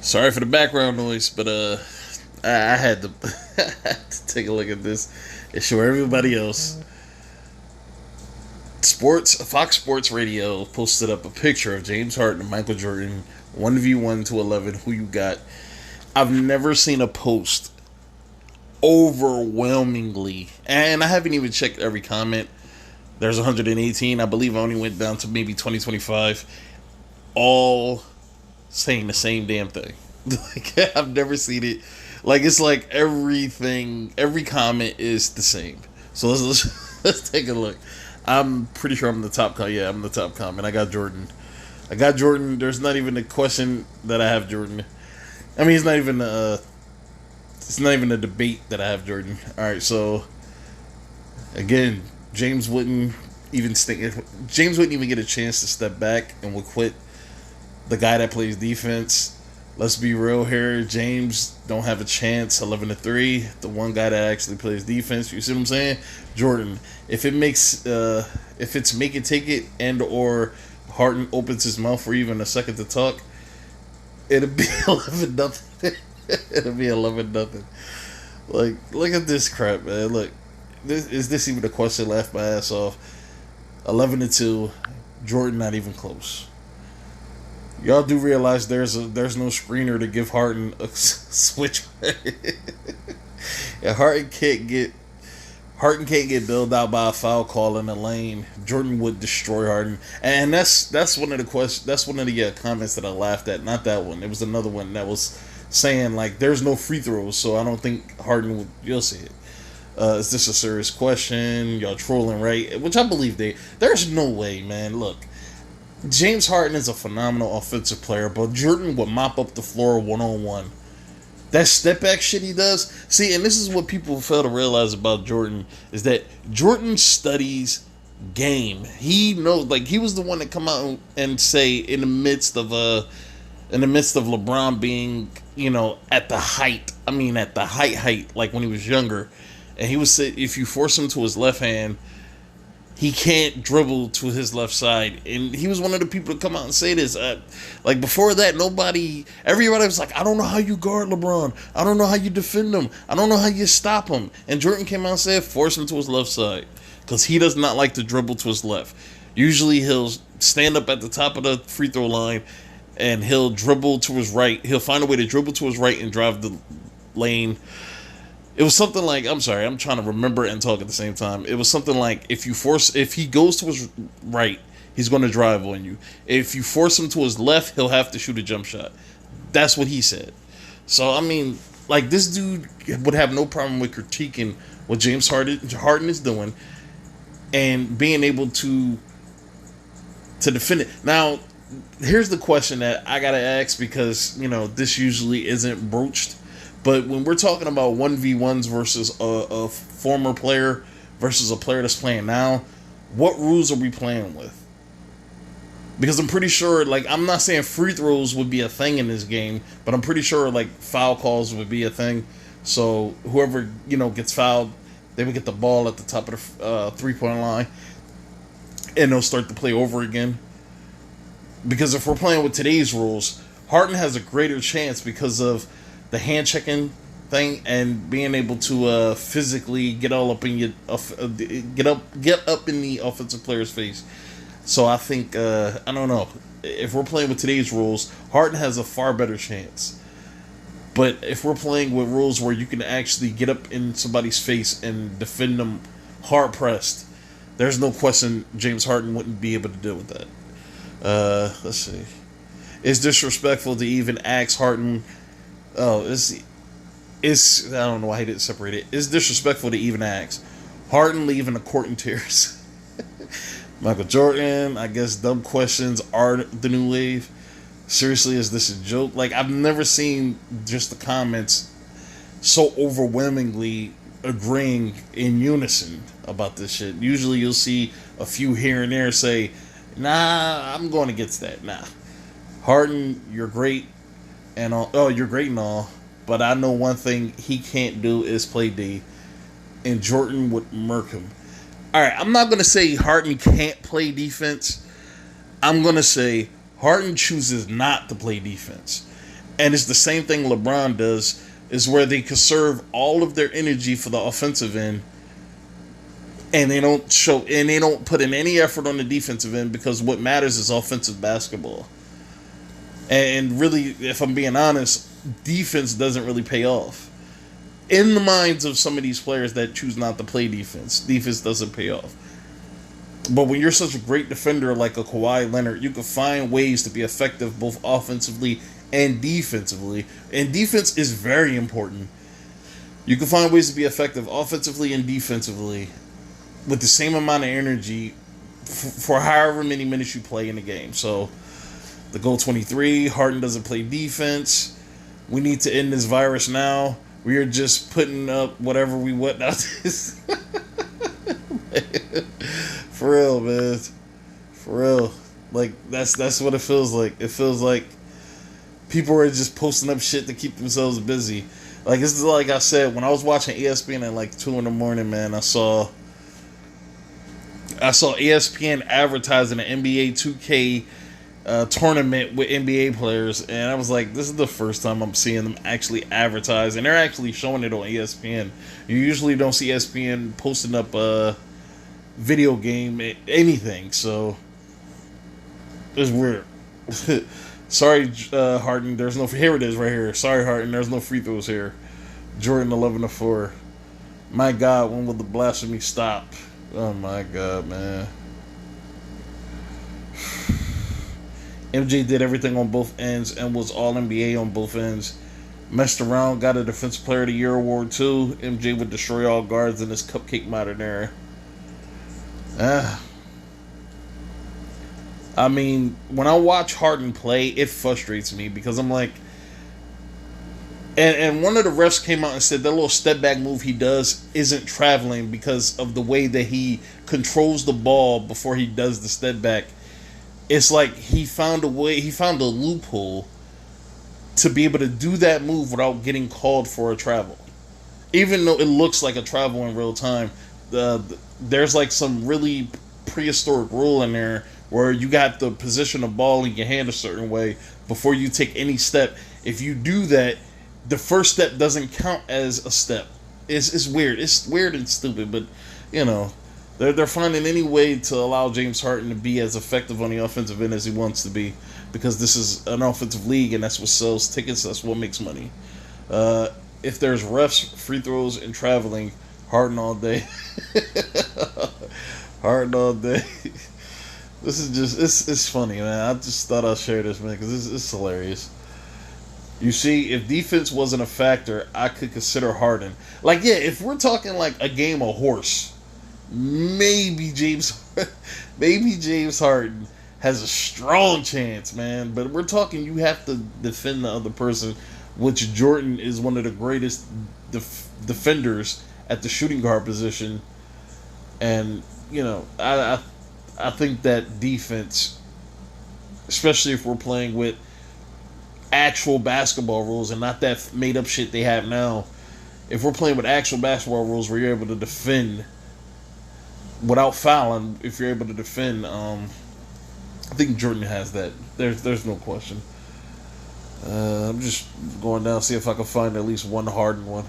Sorry for the background noise, but I had to, I had to take a look at this and show everybody else. Fox Sports Radio posted up a picture of James Harden and Michael Jordan 1v1 to 11. Who you got? I've never seen a post overwhelmingly, and I haven't even checked every comment. There's 118. I believe I only went down to maybe 2025. All saying the same damn thing. Like, I've never seen it. Like, it's like every comment is the same. So let's take a look. I'm pretty sure I'm the top. Yeah, I'm the top comment. I got Jordan. There's not even a question that I have Jordan. I mean, it's not even a debate that I have Jordan. All right, so again, James wouldn't even get a chance to step back and would quit. The guy that plays defense. Let's be real here. James don't have a chance. 11-3. The one guy that actually plays defense. You see what I'm saying? Jordan. If it's make it take it, and or Harden opens his mouth for even a second to talk, it'll be 11-0. It'll be 11-0. Like, look at this crap, man. Look, is this even a question? Laugh my ass off. 11-2. Jordan not even close. Y'all do realize there's no screener to give Harden a switch. Yeah, Harden can't get bailed out by a foul call in the lane. Jordan would destroy Harden, and that's one of the questions. That's one of the comments that I laughed at. Not that one. It was another one that was saying like there's no free throws, so I don't think Harden would. You'll see it. Is this a serious question? Y'all trolling, right? Which I believe there's no way, man. Look. James Harden is a phenomenal offensive player, but Jordan would mop up the floor one-on-one. That step back shit he does, see, and this is what people fail to realize about Jordan, is that Jordan studies game. He knows, like, he was the one that come out and say in the midst of LeBron being, at the height, like when he was younger, and he would say if you force him to his left hand, he can't dribble to his left side. And he was one of the people to come out and say this. Like, before that, everybody was like, I don't know how you guard LeBron. I don't know how you defend him. I don't know how you stop him. And Jordan came out and said, force him to his left side. Because he does not like to dribble to his left. Usually he'll stand up at the top of the free throw line and he'll dribble to his right. He'll find a way to dribble to his right and drive the lane. It was something like, I'm sorry, I'm trying to remember and talk at the same time. It was something like, if he goes to his right, he's going to drive on you. If you force him to his left, he'll have to shoot a jump shot. That's what he said. So, I mean, like, this dude would have no problem with critiquing what James Harden is doing and being able to defend it. Now, here's the question that I got to ask, because, this usually isn't broached. But when we're talking about 1v1s versus a former player versus a player that's playing now, what rules are we playing with? Because I'm pretty sure, like, I'm not saying free throws would be a thing in this game, but I'm pretty sure, like, foul calls would be a thing. So whoever, gets fouled, they would get the ball at the top of the three-point line, and they'll start the play over again. Because if we're playing with today's rules, Harden has a greater chance because of the hand checking thing and being able to physically get all up in get up in the offensive player's face. So I think I don't know, if we're playing with today's rules, Harden has a far better chance. But if we're playing with rules where you can actually get up in somebody's face and defend them hard pressed, there's no question James Harden wouldn't be able to deal with that. Let's see. It's disrespectful to even ask Harden. Oh, it's I don't know why he didn't separate it. It's disrespectful to even ask. Harden leaving the court in tears. Michael Jordan, I guess dumb questions are the new wave. Seriously, is this a joke? Like, I've never seen just the comments so overwhelmingly agreeing in unison about this shit. Usually you'll see a few here and there say, nah, I'm going against that. Nah. Harden, you're great. And you're great and all, but I know one thing he can't do is play D, and Jordan would murk him. All right, I'm not going to say Harden can't play defense. I'm going to say Harden chooses not to play defense. And it's the same thing LeBron does, is where they conserve all of their energy for the offensive end, and they don't put in any effort on the defensive end, because what matters is offensive basketball. And really, if I'm being honest, defense doesn't really pay off. In the minds of some of these players that choose not to play defense, defense doesn't pay off. But when you're such a great defender like a Kawhi Leonard, you can find ways to be effective both offensively and defensively. And defense is very important. You can find ways to be effective offensively and defensively with the same amount of energy for however many minutes you play in the game. So, the goal 23, Harden doesn't play defense. We need to end this virus now. We are just putting up whatever we want now. For real, man. For real. Like, that's what it feels like. It feels like people are just posting up shit to keep themselves busy. Like, this is like I said, when I was watching ESPN at like 2 in the morning, man, I saw ESPN advertising an NBA 2K tournament with NBA players, and I was like, this is the first time I'm seeing them actually advertise, and they're actually showing it on ESPN. You usually don't see ESPN posting up video game anything, so it's weird. Sorry, Harden, there's no, here it is right here. Sorry, Harden, there's no free throws here. Jordan 11-4. My God, when will the blasphemy stop? Oh my God, man. MJ did everything on both ends and was all NBA on both ends. Messed around, got a Defensive Player of the Year award too. MJ would destroy all guards in this cupcake modern era. I mean, when I watch Harden play, it frustrates me because I'm like, and one of the refs came out and said that little step back move he does isn't traveling because of the way that he controls the ball before he does the step back. It's like he found a loophole to be able to do that move without getting called for a travel. Even though it looks like a travel in real time, there's like some really prehistoric rule in there where you got to position the ball in your hand a certain way before you take any step. If you do that, the first step doesn't count as a step. It's weird. It's weird and stupid, but you know, they're finding any way to allow James Harden to be as effective on the offensive end as he wants to be, because this is an offensive league and that's what sells tickets. That's what makes money. If there's refs, free throws, and traveling, Harden all day. Harden all day. This is just, it's funny, man. I just thought I'd share this, man, because it's hilarious. You see, if defense wasn't a factor, I could consider Harden. Like, yeah, if we're talking like a game of horse, maybe James Harden has a strong chance, man. But we're talking, you have to defend the other person, which Jordan is one of the greatest defenders at the shooting guard position. And, you know, I think that defense, especially if we're playing with actual basketball rules and not that made up shit they have now. If we're playing with actual basketball rules where you're able to defend without fouling, if you're able to defend, I think Jordan has that. There's no question. I'm just going down see if I can find at least one Harden one.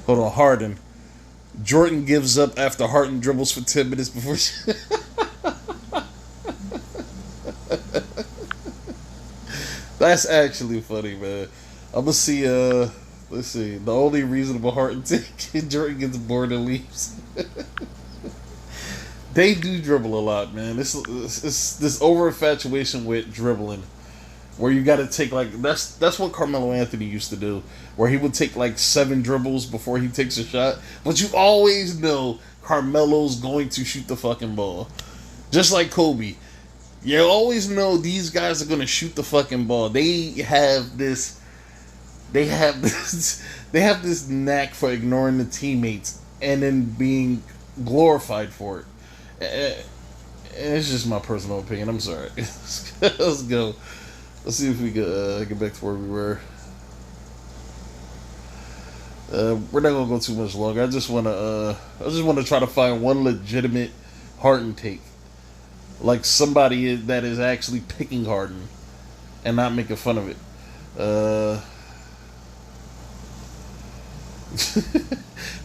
Hold on, Harden. Jordan gives up after Harden dribbles for 10 minutes before. That's actually funny, man. I'm gonna see. Let's see. The only reasonable Harden take, Jordan gets bored and leaves. They do dribble a lot, man. This over infatuation with dribbling, where you got to take like that's what Carmelo Anthony used to do, where he would take like 7 dribbles before he takes a shot. But you always know Carmelo's going to shoot the fucking ball, just like Kobe. You always know these guys are going to shoot the fucking ball. They have this knack for ignoring the teammates and then being glorified for it. It's just my personal opinion. I'm sorry. Let's go. Let's see if we can get back to where we were. We're not gonna go too much longer. I just wanna try to find one legitimate Harden take. like somebody that is actually picking Harden and not making fun of it. Uh,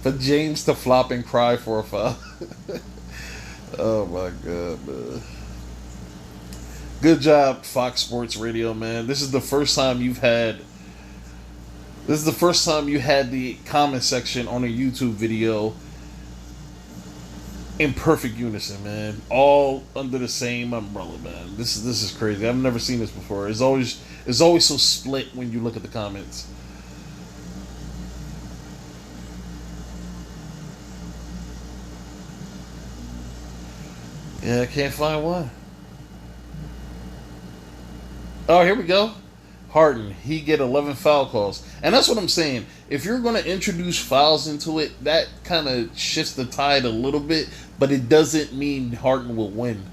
for James to flop and cry for a foul. Oh my god, man. Good job, Fox Sports Radio, man. This is the first time you had the comment section on a YouTube video in perfect unison, man. All under the same umbrella, man. This is crazy. I've never seen this before. It's always so split when you look at the comments. Yeah, I can't find one. Oh, here we go. Harden, he get 11 foul calls. And that's what I'm saying. If you're going to introduce fouls into it, that kind of shifts the tide a little bit, but it doesn't mean Harden will win.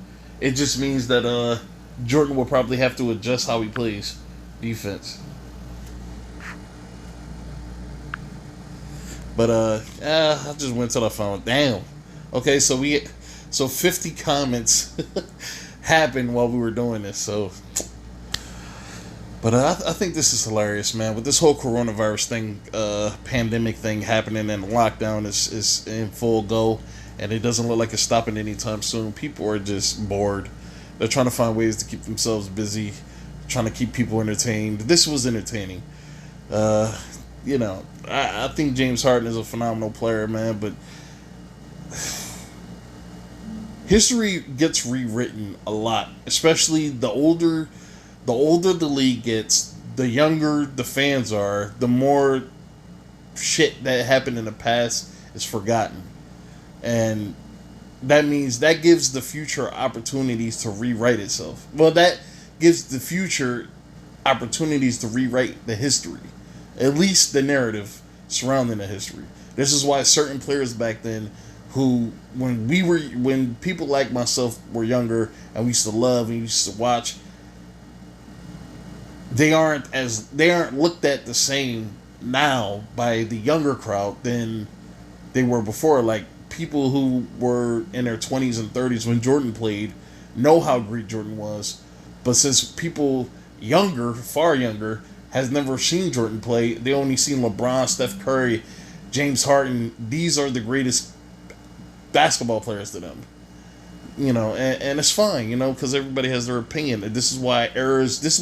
It just means that Jordan will probably have to adjust how he plays defense. But I just went till I found, damn. Okay, so 50 comments happened while we were doing this. So but I think this is hilarious, man. With this whole coronavirus thing, pandemic thing happening, and lockdown is in full go, and it doesn't look like it's stopping anytime soon. People are just bored. They're trying to find ways to keep themselves busy, trying to keep people entertained. This was entertaining. I think James Harden is a phenomenal player, man, but history gets rewritten a lot, especially the older the league gets, the younger the fans are, the more shit that happened in the past is forgotten. And that gives the future opportunities to rewrite itself. Well, that gives the future opportunities to rewrite the history, at least the narrative surrounding the history. This is why certain players back then, who when people like myself were younger and we used to love and we used to watch, they aren't looked at the same now by the younger crowd than they were before. Like, people who were in their 20s and 30s when Jordan played know how great Jordan was, but since people younger, far younger, has never seen Jordan play, they only seen LeBron, Steph Curry, James Harden. These are the greatest basketball players to them. And it's fine, because everybody has their opinion. This is why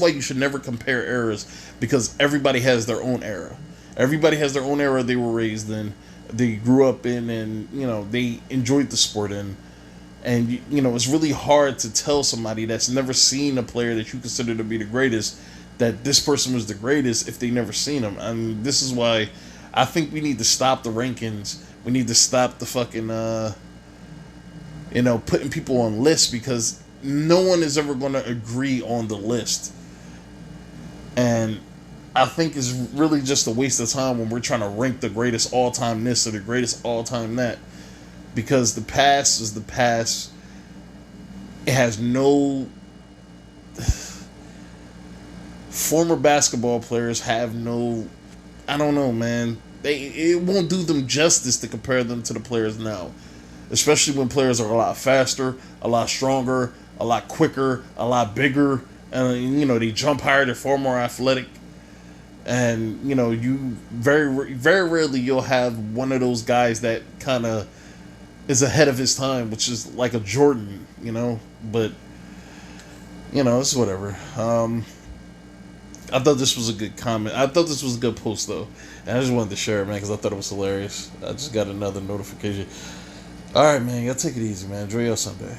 you should never compare eras, because everybody has their own era. Everybody has their own era they were raised in, they grew up in, and, they enjoyed the sport in. And, it's really hard to tell somebody that's never seen a player that you consider to be the greatest that this person was the greatest if they never seen him. I mean, this is why I think we need to stop the rankings. We need to stop the fucking, putting people on lists, because no one is ever going to agree on the list. And I think it's really just a waste of time when we're trying to rank the greatest all-time this or the greatest all-time that, because the past is the past. It has no... Former basketball players have no... I don't know, man. It won't do them justice to compare them to the players now. Especially when players are a lot faster, a lot stronger, a lot quicker, a lot bigger. And, they jump higher, they're far more athletic. And, you very, very rarely you'll have one of those guys that kind of is ahead of his time, which is like a Jordan, But, it's whatever. I thought this was a good comment. I thought this was a good post, though. And I just wanted to share it, man, because I thought it was hilarious. I just got another notification. All right, man. Y'all take it easy, man. Enjoy your Sunday.